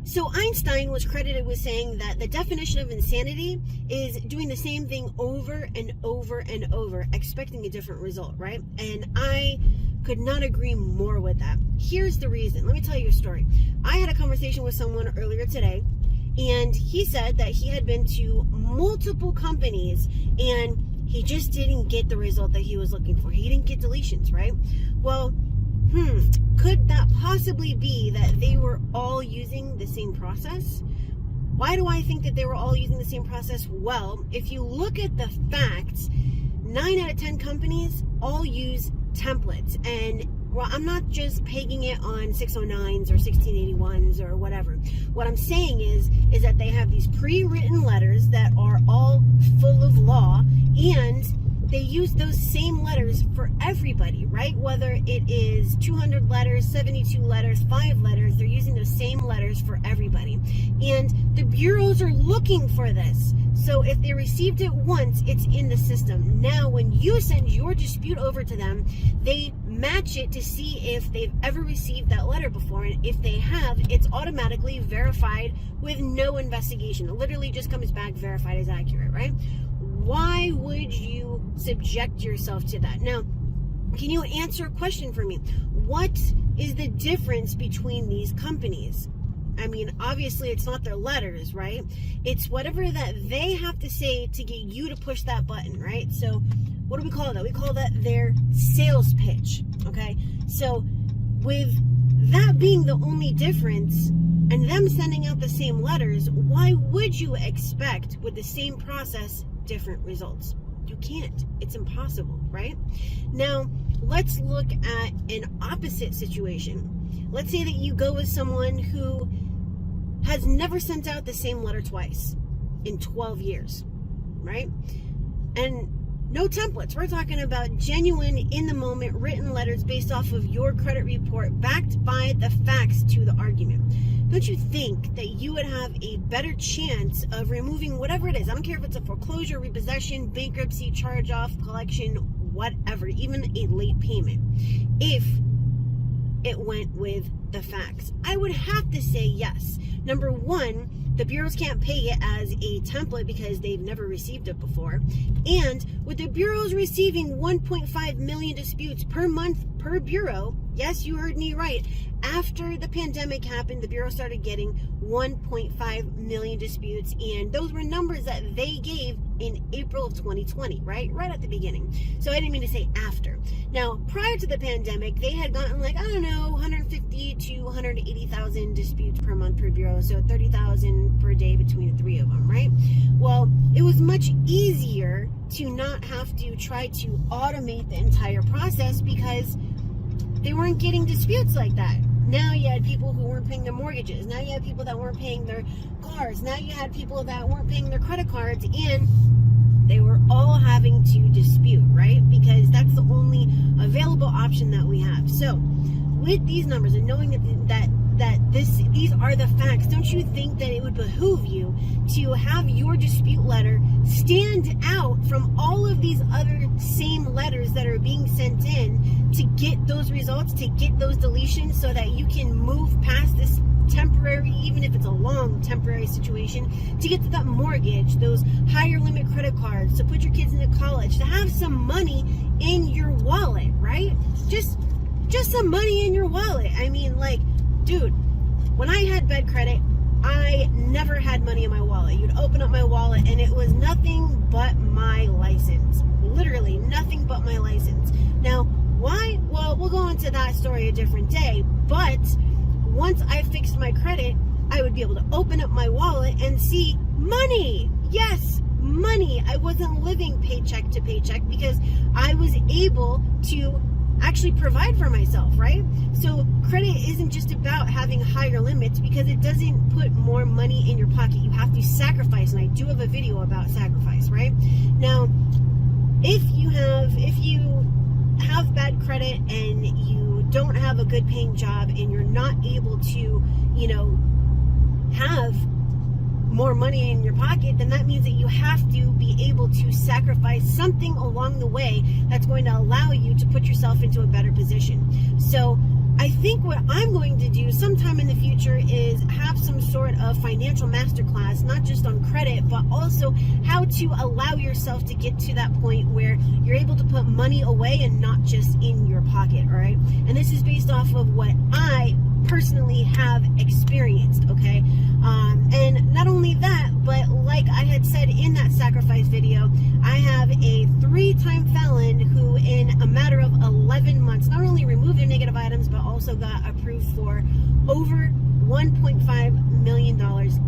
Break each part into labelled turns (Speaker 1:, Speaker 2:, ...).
Speaker 1: So Einstein was credited with saying that the definition of insanity is doing the same thing over and over and over, expecting a different result, right? And I could not agree more with that. Here's the reason. Let me tell you a story. I had a conversation with someone earlier today, and he said that he had been to multiple companies and he just didn't get the result that he was looking for. He didn't get deletions, right? Well, could that possibly be that they were all using the same process? Why do I think that they were all using the same process? Well, if you look at the facts, 9 out of 10 companies all use templates. And well, I'm not just pegging it on 609s or 1681s or whatever. What I'm saying is that they have these pre-written letters that are all full of law, and they use those same letters for everybody, right? Whether it is 200 letters, 72 letters, 5 letters, they're using those same letters for everybody. And the bureaus are looking for this. So if they received it once, it's in the system. Now, when you send your dispute over to them, they match it to see if they've ever received that letter before. And if they have, it's automatically verified with no investigation. It literally just comes back verified as accurate, right? Why would you subject yourself to that? Now, can you answer a question for me? What is the difference between these companies? I mean, obviously it's not their letters, right? It's whatever that they have to say to get you to push that button, right? So what do we call that? We call that their sales pitch, okay? So with that being the only difference and them sending out the same letters, why would you expect with the same process different results? You can't. It's impossible, right? Now, let's look at an opposite situation. Let's say that you go with someone who has never sent out the same letter twice in 12 years, right? And no templates. We're talking about genuine, in the moment, written letters based off of your credit report, backed by the facts to the argument. Don't you think that you would have a better chance of removing whatever it is? I don't care if it's a foreclosure, repossession, bankruptcy, charge-off, collection, whatever, even a late payment, if it went with the facts? I would have to say yes. Number one, the bureaus can't pay it as a template because they've never received it before. And with the bureaus receiving 1.5 million disputes per month per bureau, yes, you heard me right. After the pandemic happened, the bureau started getting 1.5 million disputes, and those were numbers that they gave in April of 2020, right at the beginning. So I didn't mean to say after. Now, prior to the pandemic, they had gotten 150 to 180,000 disputes per month per bureau, so 30,000 per day between the three of them, right? Well, it was much easier to not have to try to automate the entire process because they weren't getting disputes like that. Now you had people who weren't paying their mortgages. Now you had people that weren't paying their cars. Now you had people that weren't paying their credit cards, and they were all having to dispute, right? Because that's the only available option that we have. So with these numbers and knowing that these are the facts, don't you think that it would behoove you to have your dispute letter stand out from all of these other same letters that are being sent in to get those results, to get those deletions, so that you can move past this temporary, even if it's a long temporary situation, to get to that mortgage, those higher limit credit cards, to put your kids into college, to have some money in your wallet, right? Just some money in your wallet. I mean, dude, when I had bad credit, I never had money in my wallet. You'd open up my wallet and it was nothing but my license. Literally nothing but my license. Now, why? Well, we'll go into that story a different day, but once I fixed my credit, I would be able to open up my wallet and see money. Yes, money. I wasn't living paycheck to paycheck because I was able to actually provide for myself, right? So credit isn't just about having higher limits, because it doesn't put more money in your pocket. You have to sacrifice, and I do have a video about sacrifice, right? Now, if you have bad credit and you don't have a good paying job and you're not able to, have more money in your pocket, then that means that you have to be able to sacrifice something along the way that's going to allow you to put yourself into a better position. So I think what I'm going to do sometime in the future is have some sort of financial masterclass, not just on credit, but also how to allow yourself to get to that point where you're able to put money away and not just in your pocket, all right? And this is based off of what I personally have experienced, okay? And not only that, but like I had said in that sacrifice video, I have a 3-time felon who in a matter of 11 months not only removed their negative items but also got approved for over $1.5 million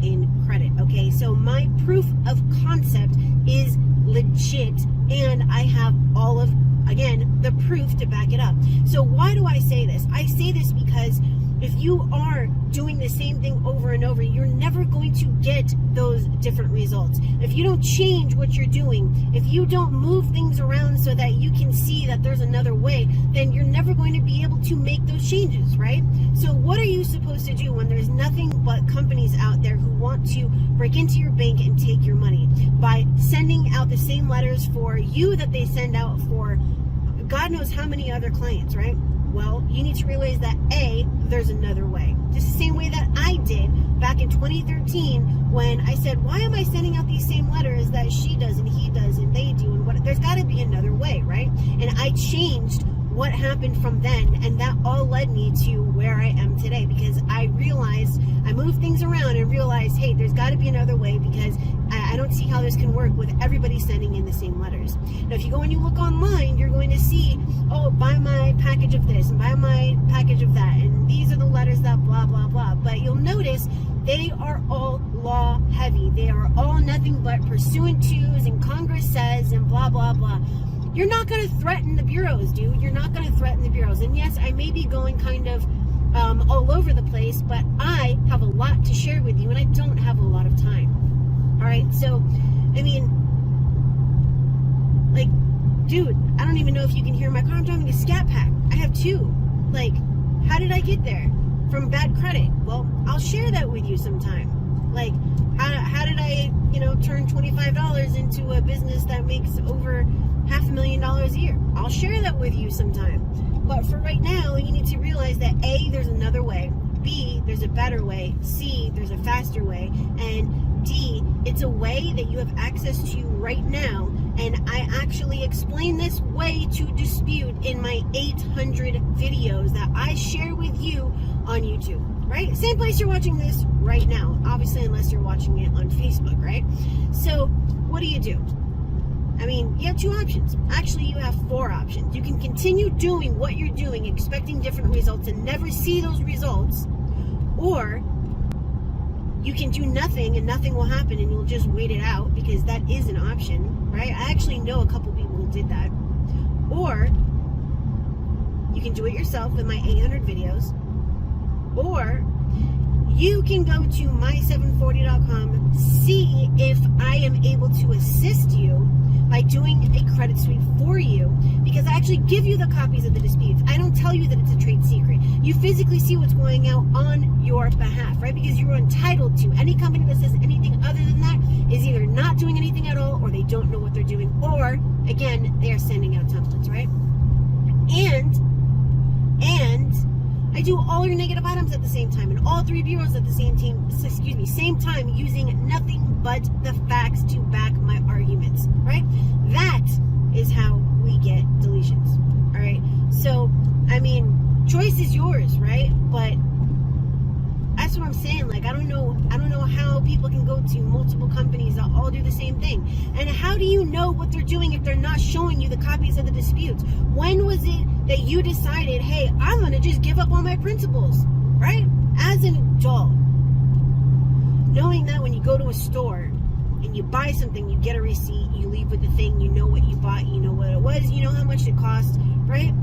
Speaker 1: in credit, okay? So my proof of concept is legit, and I have all of, again, the proof to back it up. So why do I say this? I say this because if you are doing the same thing over and over, you're never going to get those different results. If you don't change what you're doing, if you don't move things around so that you can see that there's another way, then you're never going to be able to make those changes, right? So what are you supposed to do when there's nothing but companies out there who want to break into your bank and take your money by sending out the same letters for you that they send out for God knows how many other clients, right? Well, you need to realize that A, there's another way. Just the same way that I did back in 2013 when I said, why am I sending out these same letters that she does and he does and they do, and what? There's got to be another way, right? And I changed what happened from then, and that all led me to where I am today, because I realized, I moved things around and realized, hey, there's got to be another way, because I don't see how this can work with everybody sending in the same letters. Now, if you go and you look online, you're going to see, oh, buy my package of this and buy my package of that, and these are the letters that blah, blah, blah. But you'll notice they are all law heavy. They are all nothing but pursuant to's and Congress says and blah, blah, blah. You're not going to threaten the bureaus, dude. You're not going to threaten the bureaus. And yes, I may be going kind of all over the place, but I have a lot to share with you, and I don't have a lot of time. All right, so, I mean, like, dude, I don't even know if you can hear my car. I'm driving a Scat Pack. I have 2. Like, how did I get there? From bad credit. Well, I'll share that with you sometime. Like, how did I, turn $25 into a business that makes over $500,000 a year? I'll share that with you sometime. But for right now, you need to realize that A, there's another way. B, there's a better way. C, there's a faster way. And D, it's a way that you have access to right now. And I actually explain this way to dispute in my 800 videos that I share with you on YouTube, right? Same place you're watching this right now, obviously, unless you're watching it on Facebook, right? So what do? I mean, you have 2 options. Actually, you have 4 options. You can continue doing what you're doing, expecting different results and never see those results, or you can do nothing and nothing will happen and you'll just wait it out, because that is an option, right? I actually know a couple people who did that. Or you can do it yourself with my 800 videos, or you can go to my740.com, see if I am able to assist you by doing a credit sweep for you, because I actually give you the copies of the disputes. I don't tell you that it's a trade secret. You physically see what's going out on your behalf, right? Because you're entitled to. Any company that says anything other than that is either not doing anything at all, or they don't know what they're doing, or, again, they are sending out templates, right? And I do all your negative items at the same time, and all 3 bureaus at the same time, using nothing but the facts to back my arguments, right? That is how we get deletions, all right? So, I mean, choice is yours, right? But that's what I'm saying. Like, I don't know how people can go to multiple companies that all do the same thing. And how do you know what they're doing if they're not showing you the copies of the disputes? When was it that you decided, hey, I'm going to just give up on my principles, right? As an adult, knowing that when you go to a store and you buy something, you get a receipt, you leave with the thing, you know what you bought, you know what it was, you know how much it cost, right?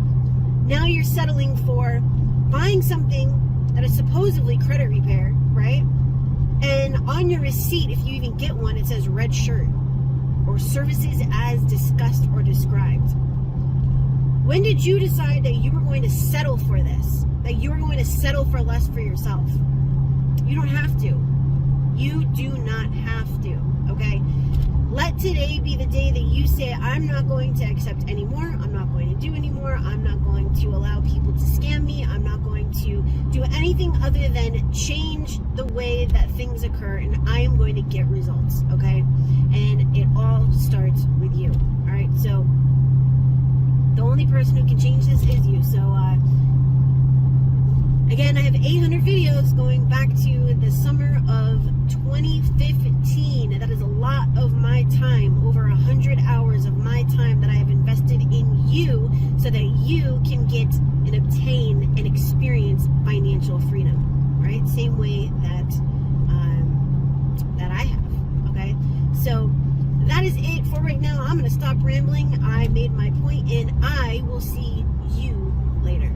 Speaker 1: Now you're settling for buying something that is supposedly credit repair, right? And on your receipt, if you even get one, it says red shirt or services as discussed or described. When did you decide that you were going to settle for this? That you were going to settle for less for yourself? You don't have to. You do not have to, okay? Let today be the day that you say, I'm not going to accept anymore. I'm not going to do anymore. I'm not going to allow people to scam me. I'm not going to do anything other than change the way that things occur, and I am going to get results, okay? And it all starts with you, all right? So the only person who can change this is you. So, again, I have 800 videos going back to the summer of 2015. That is a lot of my time, over 100 hours of my time that I have invested in you so that you can get and obtain and experience financial freedom, right? Same way that I have, okay? So that is it for right now. I'm going to stop rambling. I made my point, and I will see you later.